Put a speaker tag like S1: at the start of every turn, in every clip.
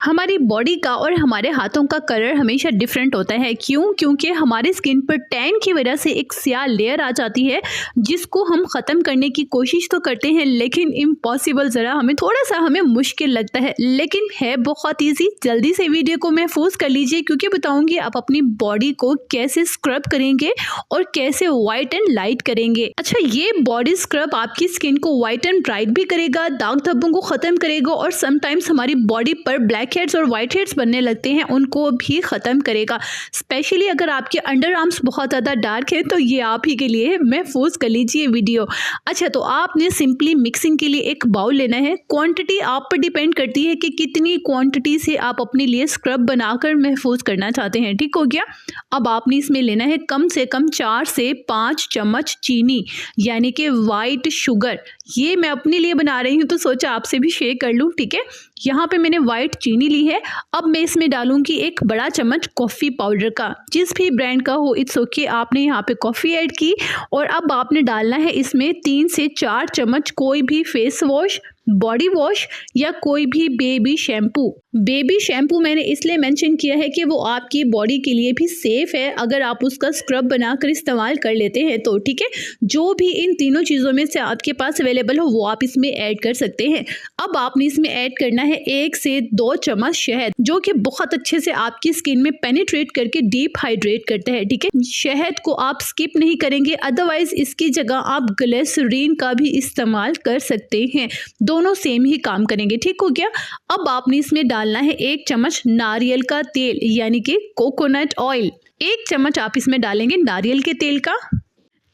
S1: हमारी बॉडी का और हमारे हाथों का कलर हमेशा डिफरेंट होता है। क्यों? क्योंकि हमारी स्किन पर टैन की वजह से एक स्याह लेयर आ जाती है, जिसको हम ख़त्म करने की कोशिश तो करते हैं, लेकिन इम्पॉसिबल ज़रा हमें मुश्किल लगता है, लेकिन है बहुत ईजी। जल्दी से वीडियो को महफूज कर लीजिए, क्योंकि बताऊंगी आप अपनी बॉडी को कैसे स्क्रब करेंगे और कैसे वाइट एंड लाइट करेंगे। अच्छा, ये बॉडी स्क्रब आपकी स्किन को वाइट एंड ब्राइट भी करेगा, दाग धब्बों को ख़त्म करेगा और समटाइम्स हमारी बॉडी पर ब्लैक हेड्स और वाइट हेड्स बनने लगते हैं, उनको भी ख़त्म करेगा। स्पेशली अगर आपके अंडर आर्म्स बहुत ज़्यादा डार्क है तो ये आप ही के लिए है, महफूज कर लीजिए वीडियो। अच्छा, तो आपने सिंपली मिक्सिंग के लिए एक बाउल लेना है। क्वांटिटी आप पर डिपेंड करती है कि कितनी क्वांटिटी से आप अपने लिए स्क्रब बनाकर महफूज करना चाहते हैं। ठीक हो गया। अब आपने इसमें लेना है कम से कम 4 से 5 चम्मच चीनी, यानी कि वाइट शुगर। ये मैं अपने लिए बना रही हूँ तो सोचा आपसे भी शेयर कर लूँ। ठीक है, यहाँ पे मैंने वाइट चीनी ली है। अब मैं इसमें डालूंगी एक बड़ा चम्मच कॉफ़ी पाउडर का, जिस भी ब्रांड का हो, इट्स ओके। आपने यहाँ पे कॉफ़ी ऐड की और अब आपने डालना है इसमें 3 से 4 चम्मच कोई भी फेस वॉश, बॉडी वॉश या कोई भी बेबी शैम्पू। बेबी शैम्पू मैंने इसलिए मेंशन किया है कि वो आपकी बॉडी के लिए भी सेफ है, अगर आप उसका स्क्रब बनाकर इस्तेमाल कर लेते हैं तो। ठीक है, जो भी इन तीनों चीज़ों में से आपके पास अवेलेबल हो वो आप इसमें ऐड कर सकते हैं। अब आपने इसमें ऐड करना है 1 से 2 चम्मच शहद, जो कि बहुत अच्छे से आपकी स्किन में पेनिट्रेट करके डीप हाइड्रेट करता है। ठीक है, शहद को आप स्किप नहीं करेंगे, अदरवाइज इसकी जगह आप ग्लिसरीन का भी इस्तेमाल कर सकते हैं, दोनों सेम ही काम करेंगे। ठीक हो गया। अब आपने इसमें डालना है 1 चम्मच नारियल का तेल, यानी कि कोकोनट ऑयल। 1 चम्मच आप इसमें डालेंगे नारियल के तेल का।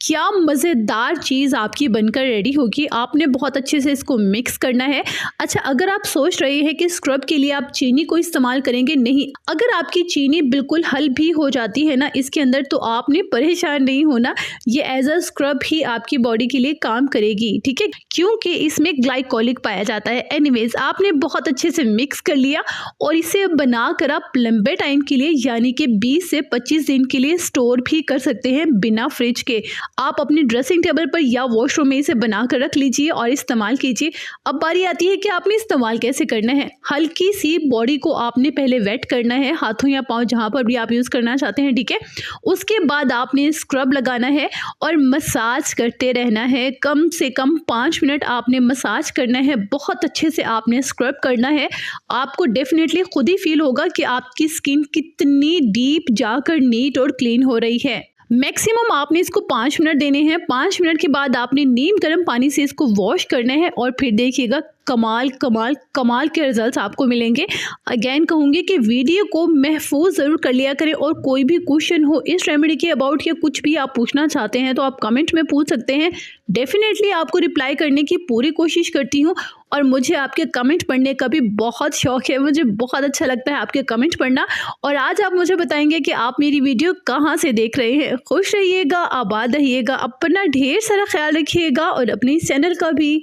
S1: क्या मज़ेदार चीज़ आपकी बनकर रेडी होगी। आपने बहुत अच्छे से इसको मिक्स करना है। अच्छा, अगर आप सोच रहे हैं कि स्क्रब के लिए आप चीनी को इस्तेमाल करेंगे, नहीं, अगर आपकी चीनी बिल्कुल हल भी हो जाती है ना इसके अंदर, तो आपने परेशान नहीं होना, ये एज अ स्क्रब ही आपकी बॉडी के लिए काम करेगी। ठीक है, क्योंकि इसमें ग्लाइकोलिक पाया जाता है। एनीवेज, आपने बहुत अच्छे से मिक्स कर लिया और इसे बनाकर आप लंबे टाइम के लिए, यानी कि 20 से 25 दिन के लिए स्टोर भी कर सकते हैं बिना फ्रिज के। आप अपनी ड्रेसिंग टेबल पर या वॉशरूम में इसे बनाकर रख लीजिए और इस्तेमाल कीजिए। अब बारी आती है कि आपने इस्तेमाल कैसे करना है। हल्की सी बॉडी को आपने पहले वेट करना है, हाथों या पाँव जहाँ पर भी आप यूज़ करना चाहते हैं। ठीक है, उसके बाद आपने स्क्रब लगाना है और मसाज करते रहना है। कम से कम 5 मिनट आपने मसाज करना है, बहुत अच्छे से आपने स्क्रब करना है। आपको डेफिनेटली खुद ही फील होगा कि आपकी स्किन कितनी डीप जाकर नीट और क्लीन हो रही है। मैक्सिमम आपने इसको 5 मिनट देने हैं। 5 मिनट के बाद आपने नीम गर्म पानी से इसको वॉश करना है और फिर देखिएगा कमाल कमाल कमाल के रिजल्ट्स आपको मिलेंगे। अगेन कहूँगी कि वीडियो को महफूज ज़रूर कर लिया करें, और कोई भी क्वेश्चन हो इस रेमेडी के अबाउट या कुछ भी आप पूछना चाहते हैं तो आप कमेंट में पूछ सकते हैं। डेफिनेटली आपको रिप्लाई करने की पूरी कोशिश करती हूँ, और मुझे आपके कमेंट पढ़ने का भी बहुत शौक है। मुझे बहुत अच्छा लगता है आपके कमेंट पढ़ना। और आज आप मुझे बताएंगे कि आप मेरी वीडियो कहाँ से देख रहे हैं। खुश रहिएगा, आबाद रहिएगा, अपना ढेर सारा ख्याल रखिएगा और अपने चैनल का भी।